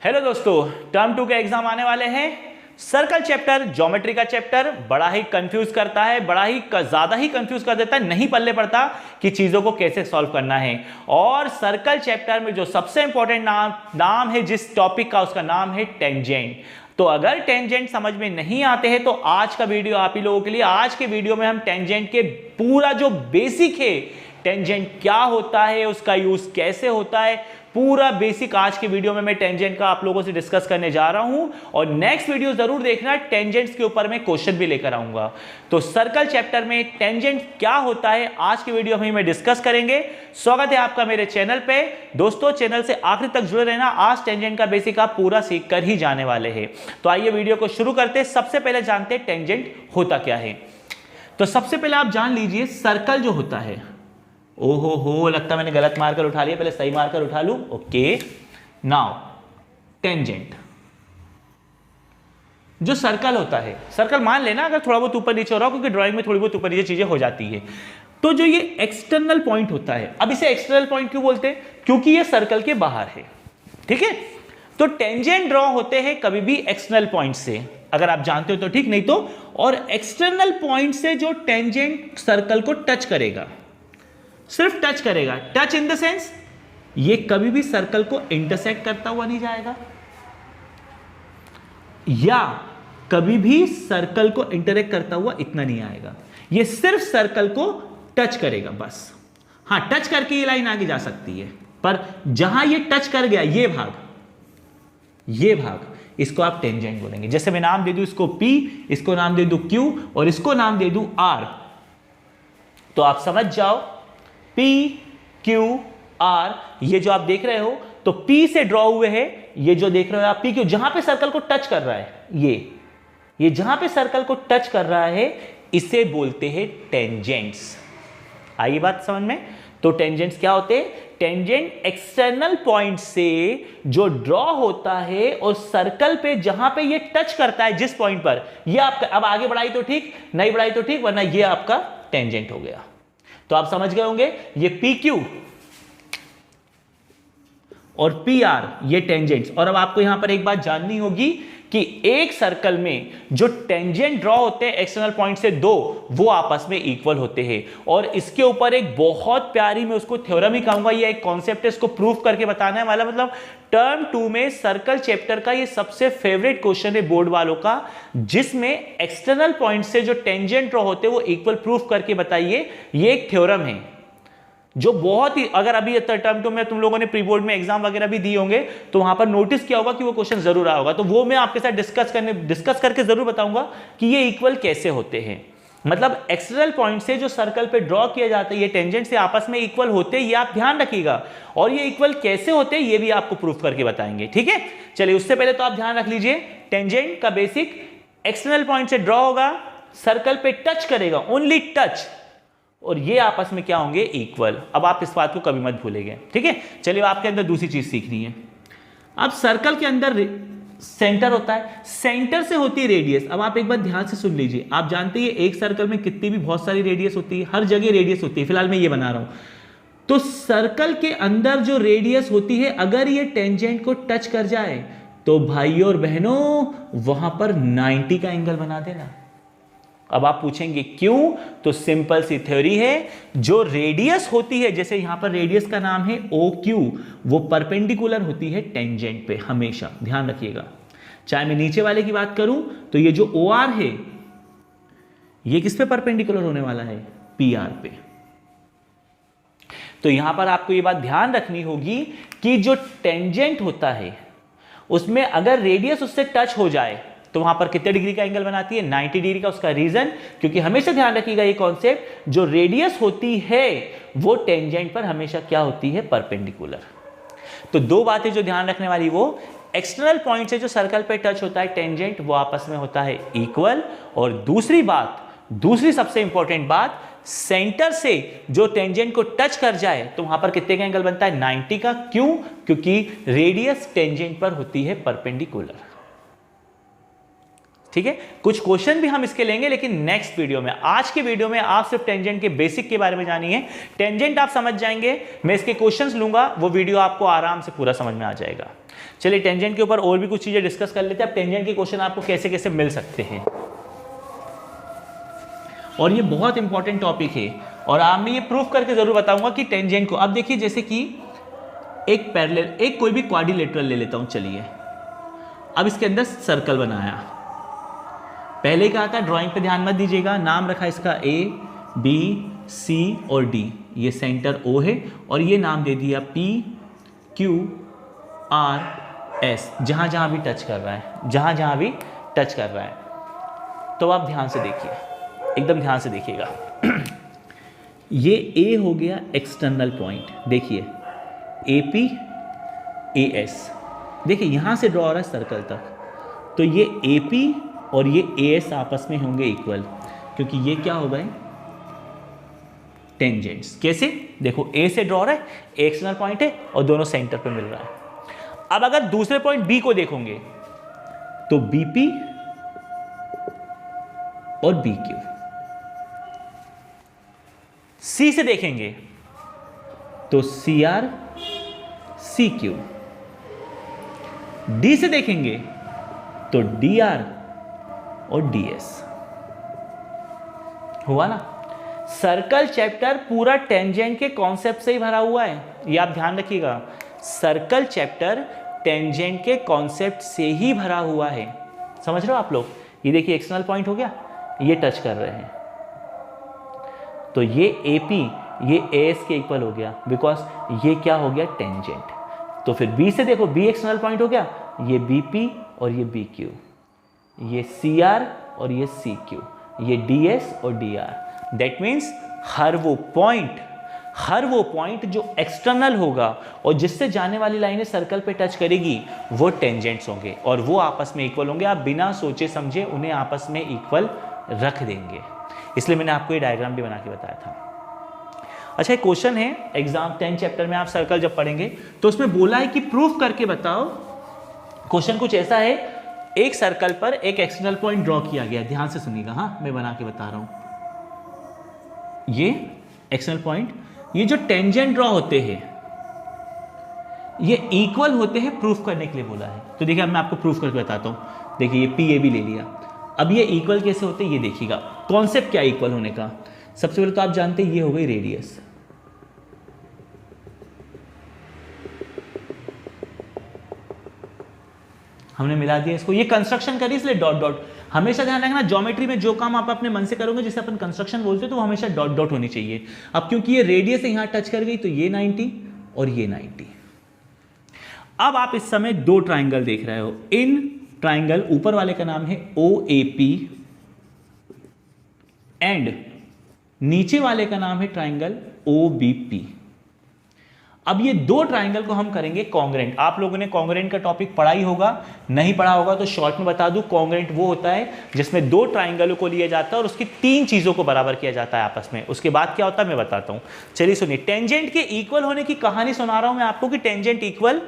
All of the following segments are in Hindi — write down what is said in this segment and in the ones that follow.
हेलो दोस्तों, टर्म 2 के एग्जाम आने वाले हैं। सर्कल चैप्टर, ज्योमेट्री का चैप्टर बड़ा ही कंफ्यूज करता है, बड़ा ही ज्यादा ही कंफ्यूज कर देता है, नहीं पल्ले पड़ता कि चीजों को कैसे सॉल्व करना है। और सर्कल चैप्टर में जो सबसे इंपॉर्टेंट नाम है जिस टॉपिक का, उसका नाम है टेंजेंट। तो अगर टेंजेंट समझ में नहीं आते हैं तो आज का वीडियो आप ही लोगों के लिए। आज के वीडियो में हम टेंजेंट के पूरा जो बेसिक है, टेंजेंट क्या होता है, उसका यूज कैसे होता है, पूरा बेसिक आज के वीडियो में मैं टेंजेंट का आप लोगों से डिस्कस करने जा रहा हूं। और नेक्स्ट वीडियो जरूर देखना, टेंजेंट्स के ऊपर मैं क्वेश्चन भी लेकर आऊंगा। तो सर्कल चैप्टर में टेंजेंट क्या होता है आज के वीडियो में डिस्कस करेंगे। स्वागत है आपका मेरे चैनल पे। दोस्तों, चैनल से आखिर तक जुड़े रहना, आज टेंजेंट का बेसिक आप पूरा सीख कर ही जाने वाले हैं। तो आइए वीडियो को शुरू करते हैं। सबसे पहले जानते हैं टेंजेंट होता क्या है। तो सबसे पहले आप जान लीजिए सर्कल जो होता है, ओहो हो, लगता मैंने गलत मार्कर उठा लिया, पहले सही मार्कर उठा लूं। ओके, नाउ टेंजेंट जो सर्कल होता है, सर्कल मान लेना अगर थोड़ा बहुत ऊपर नीचे हो रहा हो, क्योंकि ड्राइंग में थोड़ी बहुत ऊपर नीचे चीजें हो जाती है। तो जो ये एक्सटर्नल पॉइंट होता है, अब इसे एक्सटर्नल पॉइंट क्यों बोलते हैं? क्योंकि ये सर्कल के बाहर है। ठीक है, तो टेंजेंट ड्रॉ होते हैं कभी भी एक्सटर्नल पॉइंट से, अगर आप जानते हो तो ठीक, नहीं तो। और एक्सटर्नल पॉइंट से जो टेंजेंट सर्कल को टच करेगा, सिर्फ टच करेगा, टच इन द सेंस ये कभी भी सर्कल को इंटरसेक्ट करता हुआ नहीं जाएगा, या कभी भी सर्कल को इंटरेक्ट करता हुआ इतना नहीं आएगा। ये सिर्फ सर्कल को टच करेगा बस। हां, टच करके ये लाइन आगे जा सकती है, पर जहां ये टच कर गया, ये भाग इसको आप टेंजेंट बोलेंगे। जैसे मैं नाम दे दूं इसको P, इसको नाम दे दूं Q और इसको नाम दे दूं R, तो आप समझ जाओ P, Q, R ये जो आप देख रहे हो, तो P से ड्रॉ हुए हैं, ये जो देख रहे हो आप P, Q, जहां पे सर्कल को टच कर रहा है, ये जहां पे सर्कल को टच कर रहा है, इसे बोलते हैं टेंजेंट्स। आई बात समझ में? तो टेंजेंट्स क्या होते हैं? टेंजेंट एक्सटर्नल पॉइंट से जो ड्रॉ होता है और सर्कल पे जहां पे ये टच करता है, जिस पॉइंट पर, ये आपका, अब आगे बढ़ाई तो ठीक, नहीं बढ़ाई तो ठीक, वरना ये आपका टेंजेंट हो गया। तो आप समझ गए होंगे, ये PQ और PR ये टेंजेंट्स। और अब आपको यहां पर एक बात जाननी होगी कि एक सर्कल में जो टेंजेंट ड्रॉ होते हैं एक्सटर्नल पॉइंट से दो, वो आपस में इक्वल होते हैं। और इसके ऊपर एक बहुत प्यारी, मैं उसको थ्योरम ही कहूंगा, ये एक कॉन्सेप्ट है, इसको प्रूफ करके बताना है वाला। मतलब टर्म 2 में सर्कल चैप्टर का ये सबसे फेवरेट क्वेश्चन है बोर्ड वालों का, जिसमें एक्सटर्नल पॉइंट से जो टेंजेंट ड्रॉ होते हैं वो इक्वल प्रूफ करके बताइए। ये एक थ्योरम है जो बहुत ही, अगर अभी टर्म 2 में तुम लोगों ने प्री बोर्ड में एग्जाम वगैरह भी दिए होंगे तो वहां पर नोटिस किया होगा कि वो क्वेश्चन जरूर आया होगा। तो वो मैं आपके साथ डिस्कस करके जरूर बताऊंगा कि ये इक्वल कैसे होते हैं। मतलब एक्सटर्नल पॉइंट से जो सर्कल पे ड्रॉ किया जाता है, ये टेंजेंट से आपस में इक्वल होते हैं, ये आप ध्यान रखिएगा। और ये इक्वल कैसे होते हैं ये भी आपको प्रूफ करके बताएंगे। ठीक है, चलिए उससे पहले तो आप ध्यान रख लीजिए, टेंजेंट का बेसिक, एक्सटर्नल पॉइंट से ड्रॉ होगा, सर्कल पे टच करेगा, ओनली टच, और ये आपस में क्या होंगे? इक्वल। अब आप इस बात को कभी मत भूलेंगे। ठीक है, चलिए आपके अंदर दूसरी चीज सीखनी है। अब सर्कल के अंदर सेंटर होता है, सेंटर से होती है रेडियस। अब आप एक बात ध्यान से सुन लीजिए, आप जानते हैं एक सर्कल में कितनी भी बहुत सारी रेडियस होती है, हर जगह रेडियस होती है। फिलहाल मैं ये बना रहा हूं, तो सर्कल के अंदर जो रेडियस होती है, अगर ये टेंजेंट को टच कर जाए तो भाइयों और बहनों वहां पर 90 का एंगल बना देना। अब आप पूछेंगे क्यों? तो सिंपल सी थ्योरी है, जो रेडियस होती है, जैसे यहां पर रेडियस का नाम है OQ, वो परपेंडिकुलर होती है टेंजेंट पे हमेशा, ध्यान रखिएगा। चाहे मैं नीचे वाले की बात करूं तो ये जो OR है, ये किस पे परपेंडिकुलर होने वाला है? PR पे। तो यहां पर आपको ये बात ध्यान रखनी होगी कि जो टेंजेंट होता है उसमें अगर रेडियस उससे टच हो जाए तो वहां पर कितने डिग्री का एंगल बनाती है? 90 डिग्री का। उसका रीजन, क्योंकि हमेशा ध्यान रखिएगा ये कॉन्सेप्ट, जो रेडियस होती है वो टेंजेंट पर हमेशा क्या होती है? परपेंडिकुलर। तो दो बातें जो ध्यान रखने वाली, वो एक्सटर्नल पॉइंट से जो सर्कल पे टच होता है टेंजेंट, वो आपस में होता है इक्वल। और दूसरी बात, दूसरी सबसे इंपॉर्टेंट बात, सेंटर से जो टेंजेंट को टच कर जाए तो वहां पर कितने का एंगल बनता है? 90 का। क्यों? क्योंकि रेडियस टेंजेंट पर होती है परपेंडिकुलर। ठीक है, कुछ क्वेश्चन भी हम इसके लेंगे लेकिन नेक्स्ट वीडियो में। आज के वीडियो में आप सिर्फ टेंजेंट के बेसिक के बारे में जानिए, टेंजेंट आप समझ जाएंगे, मैं इसके क्वेश्चंस लूंगा, वो वीडियो आपको आराम से पूरा समझ में आ जाएगा। चलिए टेंजेंट के ऊपर और भी कुछ चीजें डिस्कस कर लेते हैं। अब टेंजेंट के क्वेश्चन आपको कैसे कैसे मिल सकते हैं, और ये बहुत इंपॉर्टेंट टॉपिक है, और आप मैं ये प्रूफ करके जरूर बताऊंगा कि टेंजेंट को, अब देखिए जैसे कि एक पैरेलल, एक कोई भी क्वाड्रिलेटरल ले लेता हूं, चलिए अब इसके अंदर सर्कल बनाया, पहले क्या था, ड्राइंग पे ध्यान मत दीजिएगा, नाम रखा इसका ए बी सी और डी, ये सेंटर ओ है, और ये नाम दे दिया पी क्यू आर एस, जहां जहां भी टच कर रहा है, जहां जहां भी टच कर रहा है। तो आप ध्यान से देखिए, एकदम ध्यान से देखिएगा। ये ए हो गया एक्सटर्नल पॉइंट, देखिए ए पी ए एस, देखिए यहां से ड्रॉ हो रहा है सर्कल तक, तो ये ए पी और ये ए एस आपस में होंगे इक्वल, क्योंकि ये क्या हो गए, टेंजेंट्स। कैसे, देखो ए से ड्रॉ रहा है, एक्सटर्नल पॉइंट है और दोनों सेंटर पे मिल रहा है। अब अगर दूसरे पॉइंट बी को देखोगे तो बीपी और बी क्यू, सी से देखेंगे तो C R C Q, D से देखेंगे तो डी आर और डी एस। हुआ ना, सर्कल चैप्टर पूरा टेंजेंट के कॉन्सेप्ट से ही भरा हुआ है, ये आप ध्यान रखिएगा, सर्कल चैप्टर टेंजेंट के कॉन्सेप्ट से ही भरा हुआ है। समझ रहे हो आप लोग, ये देखिए एक्सटर्नल पॉइंट हो गया, ये टच कर रहे हैं, तो ये AP ये AS के इक्वल हो गया, बिकॉज ये क्या हो गया, टेंजेंट। तो फिर B से देखो, B एक्सटर्नल पॉइंट हो गया, ये BP और ये BQ, ये CR और ये CQ, ये DS और DR। दैट मीन्स हर वो पॉइंट जो एक्सटर्नल होगा और जिससे जाने वाली लाइनें सर्कल पे टच करेगी, वो टेंजेंट्स होंगे और वो आपस में इक्वल होंगे। आप बिना सोचे समझे उन्हें आपस में इक्वल रख देंगे, इसलिए मैंने आपको ये डायग्राम भी बना के बताया था। अच्छा, एक क्वेश्चन है एग्जाम 10 चैप्टर में, आप सर्कल जब पढ़ेंगे तो उसमें बोला है कि प्रूफ करके बताओ। क्वेश्चन कुछ ऐसा है, एक सर्कल पर एक एक्सटर्नल पॉइंट ड्रॉ किया गया, ध्यान से सुनिएगा, हाँ मैं बना के बता रहा हूं। ये एक्सटर्नल पॉइंट, ये जो टेंजेंट ड्रॉ होते हैं ये इक्वल होते हैं, प्रूफ करने के लिए बोला है। तो देखिए अब मैं आपको प्रूफ करके बताता हूं। देखिए ये पी ए बी ले लिया, अब ये इक्वल कैसे होते हैं ये देखिएगा। कॉन्सेप्ट क्या इक्वल होने का, सबसे पहले तो आप जानते हैं ये हो गई रेडियस, हमने मिला दिया इसको, ये कंस्ट्रक्शन करी इसलिए डॉट डॉट। हमेशा ध्यान रखना, ज्योमेट्री में जो काम आप अपने मन से करोगे, जिसे अपन कंस्ट्रक्शन बोलते हैं, तो वो हमेशा डॉट डॉट होनी चाहिए। अब क्योंकि ये रेडियस यहां टच कर गई तो ये 90 और ये 90। अब आप इस समय दो ट्राइंगल देख रहे हो, इन ट्राइंगल ऊपर वाले का नाम है OAP एंड नीचे वाले का नाम है ट्राइंगल OBP। अब ये दो ट्राइंगल को हम करेंगे कॉन्ग्रेंट। आप लोगों ने कॉन्ग्रेंट का टॉपिक पढ़ा ही होगा, नहीं पढ़ा होगा तो शॉर्ट में बता दूं, कॉन्ग्रेंट वो होता है जिसमें दो ट्राइंगलों को लिया जाता है और उसकी तीन चीजों को बराबर किया जाता है आपस में। उसके बाद क्या होता है मैं बताता हूं, चलिए सुनिए। टेंजेंट के इक्वल होने की कहानी सुना रहा हूं मैं आपको कि टेंजेंट इक्वल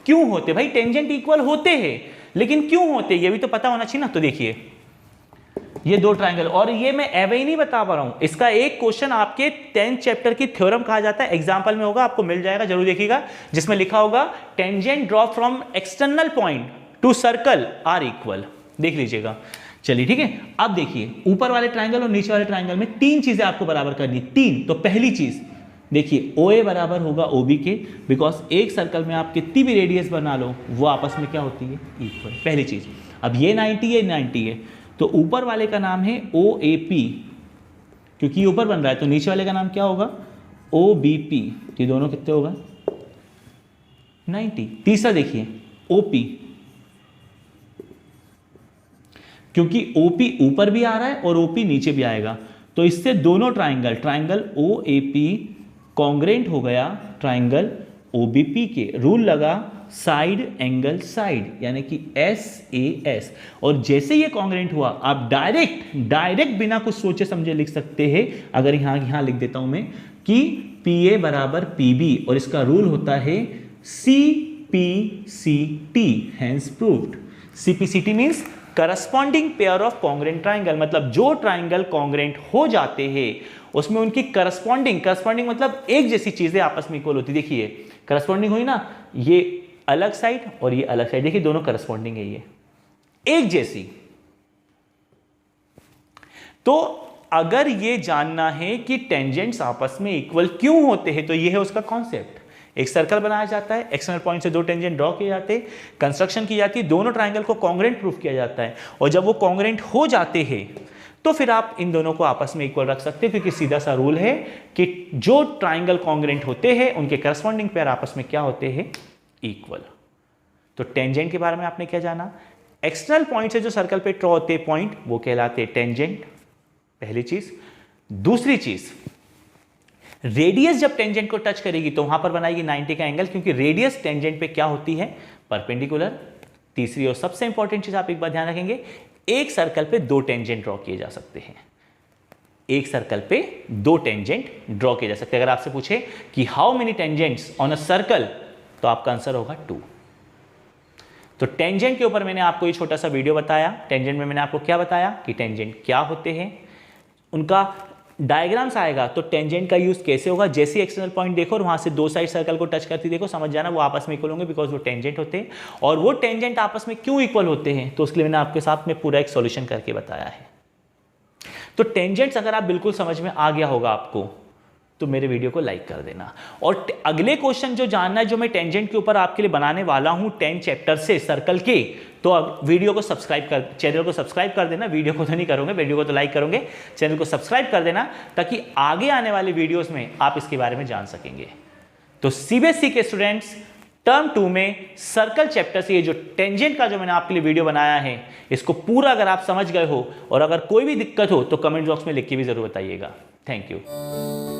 क्यों होते। भाई टेंजेंट इक्वल होते हैं, लेकिन क्यों होते ये भी तो पता होना चाहिए ना। तो देखिए ये दो ट्राइंगल, और ये मैं एवे ही नहीं बता पा रहा हूं, इसका एक क्वेश्चन आपके 10th चैप्टर की थ्योरम कहा जाता है, एग्जांपल में होगा, आपको मिल जाएगा, जरूर देखिएगा, जिसमें लिखा होगा tangent draw from external point to circle are equal, देख लीजिएगा। चलिए ठीक है, अब देखिए ऊपर वाले ट्राइंगल और नीचे वाले ट्राइंगल में तीन चीजें आपको बराबर करनी, तीन। तो पहली चीज देखिए OA बराबर होगा OB के, बिकॉज एक सर्कल में आप कितनी भी रेडियस बना लो वो आपस में क्या होती है, इक्वल, पहली चीज। अब ये 90 है, 90 है, तो ऊपर वाले का नाम है OAP, क्योंकि ऊपर बन रहा है, तो नीचे वाले का नाम क्या होगा, OBP। ये दोनों कितने होगा, 90। तीसरा देखिए OP, क्योंकि OP ऊपर भी आ रहा है और OP नीचे भी आएगा, तो इससे दोनों ट्राइंगल OAP कॉन्ग्रेंट हो गया ट्राइंगल OBP के। रूल लगा साइड एंगल साइड, यानी कि SAS। और जैसे ये कॉन्ग्रेंट हुआ, आप डायरेक्ट बिना कुछ सोचे समझे लिख सकते हैं। अगर यहां लिख देता हूं मैं कि PA बराबर PB, और इसका रूल होता है CPCT, hence proved. CPCT means corresponding pair of congruent triangle, मतलब जो ट्राइंगल कॉन्ग्रेंट हो जाते हैं उसमें उनकी करस्पॉन्डिंग मतलब एक जैसी चीजें आपस में इक्वल होती। देखिए करस्पॉन्डिंग हुई ना, ये अलग साइड और ये अलग साइड, देखिए दोनों करस्पॉन्डिंग है, ये एक जैसी। तो अगर ये जानना है कि टेंजेंट्स आपस में इक्वल क्यों होते हैं, तो ये है उसका कॉन्सेप्ट। एक सर्कल बनाया जाता है, एक्सटर्नल पॉइंट से दो टेंजेंट ड्रॉ किए जाते हैं, कंस्ट्रक्शन की जाती है, दोनों ट्राइंगल को कॉन्ग्रेंट प्रूफ किया जाता है, और जब वो कॉन्ग्रेंट हो जाते हैं तो फिर आप इन दोनों को आपस में इक्वल रख सकते हैं, क्योंकि सीधा सा रूल है कि जो ट्राइंगल कॉन्ग्रेंट होते हैं उनके करस्पॉन्डिंग पेयर आपस में क्या होते हैं, इक्वल। तो टेंजेंट के बारे में आपने क्या जाना, एक्सटर्नल पॉइंट से जो सर्कल पे ड्रॉ होते हैं पॉइंट वो कहलाते हैं टेंजेंट, पहली चीज। दूसरी चीज, रेडियस जब टेंजेंट को टच करेगी तो वहां पर बनाएगी 90 का एंगल, क्योंकि रेडियस टेंजेंट पे क्या होती है, परपेंडिकुलर। तीसरी और सबसे इंपॉर्टेंट चीज आप एक बात ध्यान रखेंगे, एक सर्कल पे दो टेंजेंट ड्रॉ किए जा सकते हैं, एक सर्कल पे दो टेंजेंट ड्रॉ किए जा सकते हैं। अगर आपसे पूछे कि how many tangents on a circle, तो आपका आंसर होगा 2। तो टेंजेंट के ऊपर मैंने आपको ये छोटा सा वीडियो बताया। टेंजेंट में मैंने आपको क्या बताया कि टेंजेंट क्या होते हैं, उनका डायग्राम्स आएगा तो टेंजेंट का यूज कैसे होगा। जैसे एक्सटर्नल पॉइंट देखो और वहां से दो साइड सर्कल को टच करती देखो, समझ जाना वो आपस में इक्वल होंगे, बिकॉज वो टेंजेंट होते हैं। और वो टेंजेंट आपस में क्यों इक्वल होते हैं, तो उसके लिए मैंने आपके साथ में पूरा एक सॉल्यूशन करके बताया है। तो टेंजेंट्स अगर आप बिल्कुल समझ में आ गया होगा आपको, तो मेरे वीडियो को लाइक कर देना। और अगले क्वेश्चन जो जानना है, जो मैं टेंजेंट के ऊपर आपके लिए बनाने वाला हूं 10 चैप्टर से सर्कल के, तो अब वीडियो को सब्सक्राइब कर, चैनल को सब्सक्राइब कर देना। वीडियो को तो नहीं करोगे, वीडियो को तो लाइक करोगे, चैनल को सब्सक्राइब कर देना, ताकि आगे आने वाले वीडियोस में आप इसके बारे में जान सकेंगे। तो सीबीएसई के स्टूडेंट्स टर्म 2 में सर्कल चैप्टर से ये जो टेंजेंट का जो मैंने आपके लिए वीडियो बनाया है, इसको पूरा अगर आप समझ गए हो और अगर कोई भी दिक्कत हो तो कमेंट बॉक्स में लिख के भी जरूर बताइएगा। Thank you.